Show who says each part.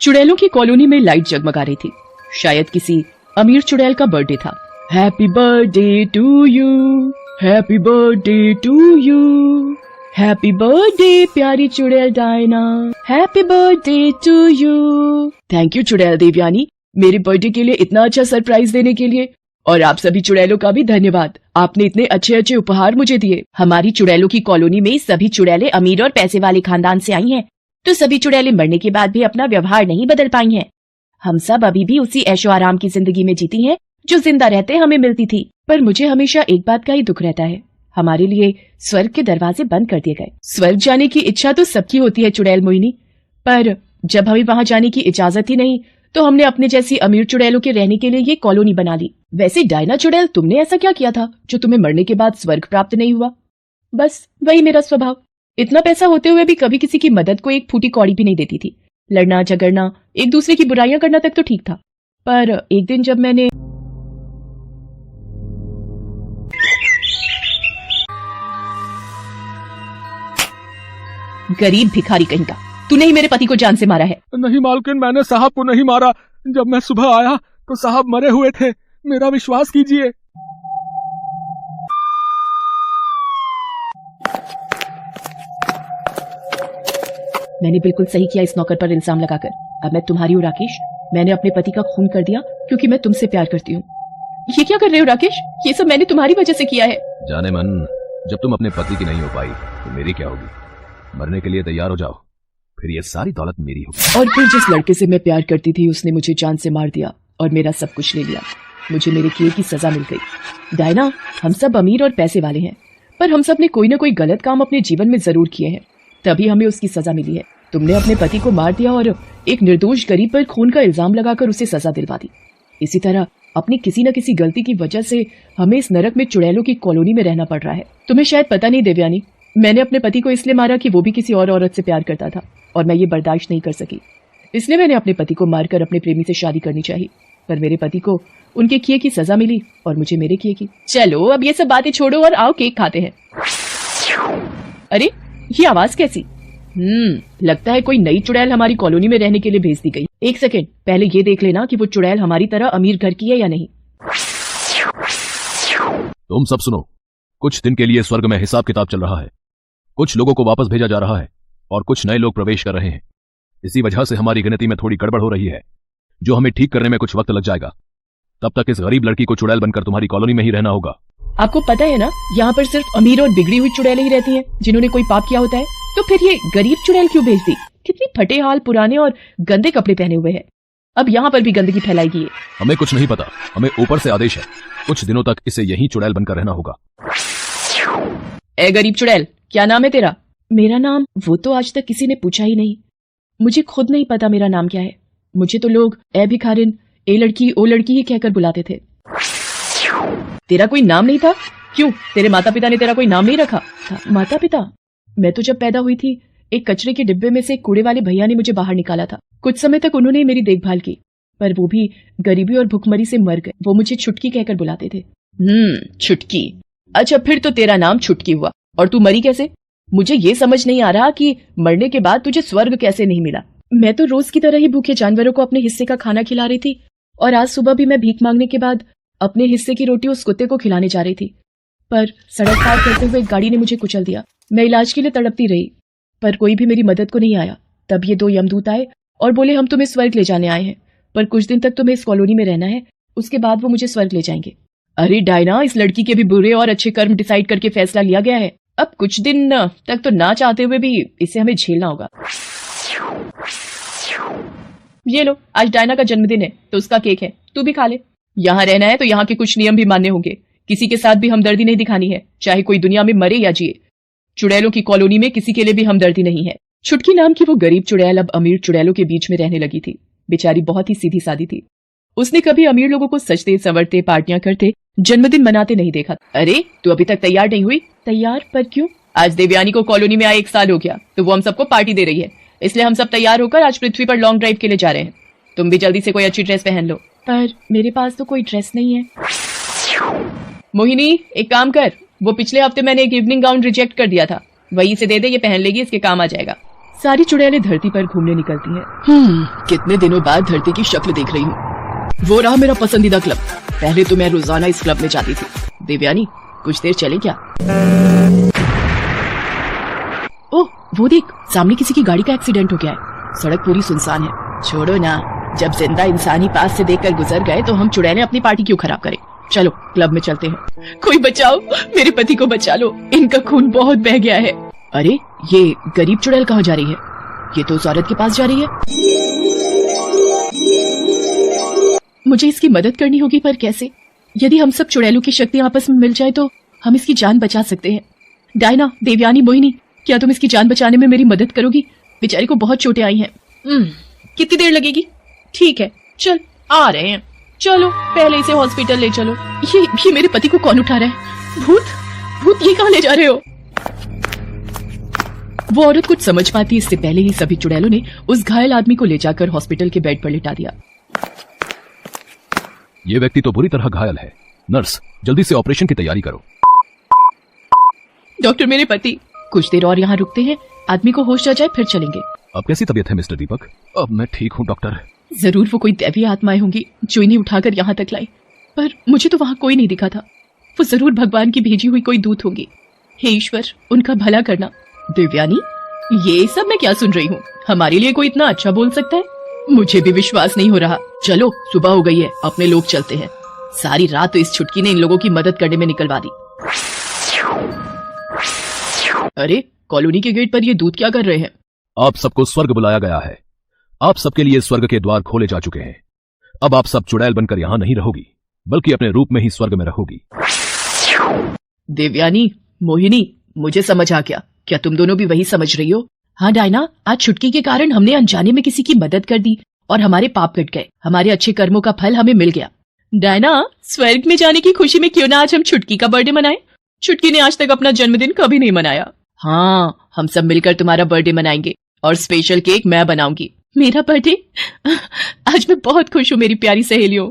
Speaker 1: चुड़ैलों की कॉलोनी में लाइट जगमगा रही थी। शायद किसी अमीर चुड़ैल का बर्थडे था। Happy birthday to you, happy birthday to you, happy birthday प्यारी चुड़ैल Diana, happy birthday to you. Thank you चुड़ैल देवयानी, मेरे बर्थडे के लिए इतना अच्छा सरप्राइज देने के लिए। और आप सभी चुड़ैलों का भी धन्यवाद, आपने इतने अच्छे अच्छे उपहार मुझे दिए। हमारी चुड़ैलों की कॉलोनी में सभी चुड़ैलें अमीर और पैसे वाले खानदान से आई हैं, तो सभी चुड़ैलें मरने के बाद भी अपना व्यवहार नहीं बदल पाई हैं। हम सब अभी भी उसी ऐशो आराम की जिंदगी में जीती हैं जो जिंदा रहते हमें मिलती थी। पर मुझे हमेशा एक बात का ही दुख रहता है, हमारे लिए स्वर्ग के दरवाजे बंद कर दिए गए। स्वर्ग जाने की इच्छा तो सबकी होती है चुड़ैल मोहिनी, पर जब हमें वहाँ जाने की इजाजत ही नहीं तो हमने अपने जैसी अमीर चुड़ैलों के रहने के लिए ये कॉलोनी बना ली। वैसे डायना चुड़ैल, तुमने ऐसा क्या किया था जो तुम्हें मरने के बाद स्वर्ग प्राप्त नहीं हुआ? बस वही मेरा स्वभाव। इतना पैसा होते हुए भी कभी किसी की मदद को एक फूटी कौड़ी भी नहीं देती थी। लड़ना झगड़ना, एक दूसरे की बुराइयां करना तक तो ठीक था। पर एक दिन जब मैंने गरीब भिखारी कहीं का, तूने ही मेरे पति को जान से मारा है।
Speaker 2: नहीं मालकिन, मैंने साहब को नहीं मारा। जब मैं सुबह आया तो साहब मरे हुए थे, मेरा विश्वास कीजिए।
Speaker 1: मैंने बिल्कुल सही किया इस नौकर पर इल्जाम लगाकर। अब मैं तुम्हारी हूँ राकेश, मैंने अपने पति का खून कर दिया क्योंकि मैं तुमसे प्यार करती हूँ। ये क्या कर रहे हो राकेश? ये सब मैंने तुम्हारी वजह से किया है।
Speaker 3: जाने मन, जब तुम अपने पति की नहीं हो पाई तो मेरी क्या होगी? मरने के लिए तैयार हो जाओ, फिर ये सारी दौलत मेरी होगी।
Speaker 1: और फिर जिस लड़के से मैं प्यार करती थी उसने मुझे जान से मार दिया और मेरा सब कुछ ले लिया। मुझे मेरे किए की सजा मिल गई। डायना, हम सब अमीर और पैसे वाले हैं, पर हम सब ने कोई ना कोई गलत काम अपने जीवन में जरूर किए हैं, तभी हमें उसकी सजा मिली है। तुमने अपने पति को मार दिया और एक निर्दोष गरीब पर खून का इल्जाम लगाकर उसे सजा दिलवा दी। इसी तरह अपनी किसी न किसी गलती की वजह से हमें इस नरक में चुड़ैलों की कॉलोनी में रहना पड़ रहा है। तुम्हें शायद पता नहीं देवयानी, मैंने अपने पति को इसलिए मारा कि वो भी किसी और औरत से प्यार करता था और मैं ये बर्दाश्त नहीं कर सकी। इसलिए मैंने अपने पति को मारकर अपने प्रेमी से शादी करनी चाहिए, पर मेरे पति को उनके किए की सजा मिली और मुझे मेरे किए की। चलो अब ये सब बातें छोड़ो और आओ केक खाते हैं। अरे ये आवाज कैसी? लगता है कोई नई चुड़ैल हमारी कॉलोनी में रहने के लिए भेज दी गई। एक सेकेंड, पहले ये देख लेना कि वो चुड़ैल हमारी तरह अमीर घर की है या नहीं।
Speaker 3: तुम सब सुनो, कुछ दिन के लिए स्वर्ग में हिसाब किताब चल रहा है। कुछ लोगों को वापस भेजा जा रहा है और कुछ नए लोग प्रवेश कर रहे हैं। इसी वजह से हमारी गिनती में थोड़ी गड़बड़ हो रही है, जो हमें ठीक करने में कुछ वक्त लग जाएगा। तब तक इस गरीब लड़की को चुड़ैल बनकर तुम्हारी कॉलोनी में ही रहना होगा।
Speaker 1: आपको पता है ना, यहाँ पर सिर्फ अमीर और बिगड़ी हुई चुड़ैलें ही रहती हैं जिन्होंने कोई पाप किया होता है। तो फिर ये गरीब चुड़ैल क्यों भेज दी? कितनी फटे हाल, पुराने और गंदे कपड़े पहने हुए है। अब यहाँ पर भी गंदगी फैलाएगी ये।
Speaker 3: हमें कुछ नहीं पता, हमें ऊपर से आदेश है, कुछ दिनों तक इसे यहीं चुड़ैल बनकर रहना होगा।
Speaker 1: ए गरीब चुड़ैल, क्या नाम है तेरा? मेरा नाम? वो तो आज तक किसी ने पूछा ही नहीं। मुझे खुद नहीं पता मेरा नाम क्या है। मुझे तो लोग ए भिखारिन, ए लड़की, ओ लड़की ही कहकर बुलाते थे। तेरा कोई नाम नहीं था? क्यों, तेरे माता पिता ने तेरा कोई नाम नहीं रखा था? माता पिता? मैं तो जब पैदा हुई थी एक कचरे के डिब्बे में से कूड़े वाले भैया ने मुझे बाहर निकाला था। कुछ समय तक उन्होंने मेरी देखभाल की, पर वो भी गरीबी और भुखमरी से मर गए। वो मुझे छुटकी कहकर बुलाते थे। छुटकी? अच्छा, फिर तो तेरा नाम छुटकी हुआ। और तू मरी कैसे? मुझे ये समझ नहीं आ रहा कि मरने के बाद तुझे स्वर्ग कैसे नहीं मिला। मैं तो रोज की तरह ही भूखे जानवरों को अपने हिस्से का खाना खिला रही थी, और आज सुबह भी मैं भीख मांगने के बाद अपने हिस्से की रोटी उस कुत्ते को खिलाने जा रही थी, पर सड़क पार करते हुए एक गाड़ी ने मुझे कुचल दिया। मैं इलाज के लिए तड़पती रही, पर कोई भी मेरी मदद को नहीं आया। तब ये दो यमदूत आए और बोले, हम तुम्हें स्वर्ग ले जाने आए हैं, पर कुछ दिन तक तुम्हें इस कॉलोनी में रहना है, उसके बाद वो मुझे स्वर्ग ले जाएंगे। अरे डायना, इस लड़की के भी बुरे और अच्छे कर्म डिसाइड करके फैसला लिया गया है। अब कुछ दिन तक तो ना चाहते हुए भी इसे हमें झेलना होगा। ये लो, आज डायना का जन्मदिन है तो उसका केक है, तू भी खा ले। यहाँ रहना है तो यहाँ के कुछ नियम भी मानने होंगे। किसी के साथ भी हमदर्दी नहीं दिखानी है, चाहे कोई दुनिया में मरे या जिए। चुड़ैलों की कॉलोनी में किसी के लिए भी हमदर्दी नहीं है। छुटकी नाम की वो गरीब चुड़ैल अब अमीर चुड़ैलों के बीच में रहने लगी थी। बेचारी बहुत ही सीधी सादी थी। उसने कभी अमीर लोगों को सजते संवरते, पार्टियां करते, जन्मदिन मनाते नहीं देखा। अरे तू अभी तक तैयार नहीं हुई? तैयार? पर क्यों? आज देवयानी को कॉलोनी में आए 1 साल हो गया, तो वो हम सबको पार्टी दे रही है, इसलिए हम सब तैयार होकर आज पृथ्वी पर लॉन्ग ड्राइव के लिए जा रहे हैं। तुम भी जल्दी से कोई अच्छी ड्रेस पहन लो। पर मेरे पास तो कोई ड्रेस नहीं है। मोहिनी, एक काम कर, वो पिछले हफ्ते मैंने एक इवनिंग गाउन रिजेक्ट कर दिया था, वही से दे दे, ये पहन लेगी, इसके काम आ जाएगा। सारी चुड़ैलें धरती पर घूमने निकलती हैं। कितने दिनों बाद धरती की शक्ल देख रही हूँ। वो रहा मेरा पसंदीदा क्लब। पहले तो मैं रोजाना इस क्लब में जाती थी। देवयानी, कुछ देर चले क्या? ओह, वो देख, सामने किसी की गाड़ी का एक्सीडेंट हो गया है। सड़क पूरी सुनसान है। छोड़ो ना, जब जिंदा इंसान ही पास से देखकर गुजर गए तो हम चुड़ैलें अपनी पार्टी क्यों खराब करें। चलो क्लब में चलते हैं। कोई बचाओ, मेरे पति को बचा लो, इनका खून बहुत बह गया है। अरे, ये गरीब चुड़ैल कहाँ जा रही है? ये तो उस औरत के पास जा रही है। मुझे इसकी मदद करनी होगी, पर कैसे? यदि हम सब चुड़ैलों की शक्ति आपस में मिल जाए तो हम इसकी जान बचा सकते हैं। डायना, देवयानी, मोहिनी, क्या तुम इसकी जान बचाने में मेरी मदद करोगी? बेचारी को बहुत चोटें आई हैं। कितनी देर लगेगी? ठीक है, चल आ रहे हैं। चलो पहले इसे हॉस्पिटल ले चलो। ये मेरे पति को कौन उठा रहा है? भूत, भूत, ये कहाँ ले जा रहे हो? वो औरत कुछ समझ पाती इससे पहले ही सभी चुड़ैलों ने उस घायल आदमी को ले जाकर हॉस्पिटल के बेड पर लिटा दिया।
Speaker 3: ये व्यक्ति तो बुरी तरह घायल है। नर्स, जल्दी से ऑपरेशन की तैयारी करो।
Speaker 1: डॉक्टर, मेरे पति। कुछ देर और यहाँ रुकते हैं, आदमी को होश आ जाए फिर चलेंगे।
Speaker 3: अब कैसी तबीयत है मिस्टर दीपक? अब मैं ठीक हूँ डॉक्टर।
Speaker 1: जरूर वो कोई दैवीय आत्माएं होंगी जो इन्हें उठाकर यहाँ तक लाई, पर मुझे तो वहाँ कोई नहीं दिखा था। वो जरूर भगवान की भेजी हुई कोई दूत होंगी। हे ईश्वर, उनका भला करना। देवयानी, ये सब मैं क्या सुन रही हूँ? हमारे लिए कोई इतना अच्छा बोल सकता है? मुझे भी विश्वास नहीं हो रहा। चलो, सुबह हो गई है, अपने लोग चलते हैं। सारी रात तो इस छुटकी ने इन लोगों की मदद करने में निकलवा दी। अरे, कॉलोनी के गेट पर ये दूत क्या कर रहे हैं?
Speaker 3: आप सबको स्वर्ग बुलाया गया है। आप सबके लिए स्वर्ग के द्वार खोले जा चुके हैं। अब आप सब चुड़ैल बनकर यहाँ नहीं रहोगी, बल्कि अपने रूप में ही स्वर्ग में रहोगी।
Speaker 1: देवयानी, मोहिनी, मुझे समझ आ गया। क्या तुम दोनों भी वही समझ रही हो? हाँ डायना, आज छुटकी के कारण हमने अनजाने में किसी की मदद कर दी और हमारे पाप कट गए। हमारे अच्छे कर्मों का फल हमें मिल गया। डायना, स्वर्ग में जाने की खुशी में क्यों ना आज हम छुटकी का बर्थडे मनाएं? छुटकी ने आज तक अपना जन्मदिन कभी नहीं मनाया। हाँ, हम सब मिलकर तुम्हारा बर्थडे मनाएंगे और स्पेशल केक मैं बनाऊंगी। मेरा बर्थडे? आज मैं बहुत खुश हूँ मेरी प्यारी सहेलियों।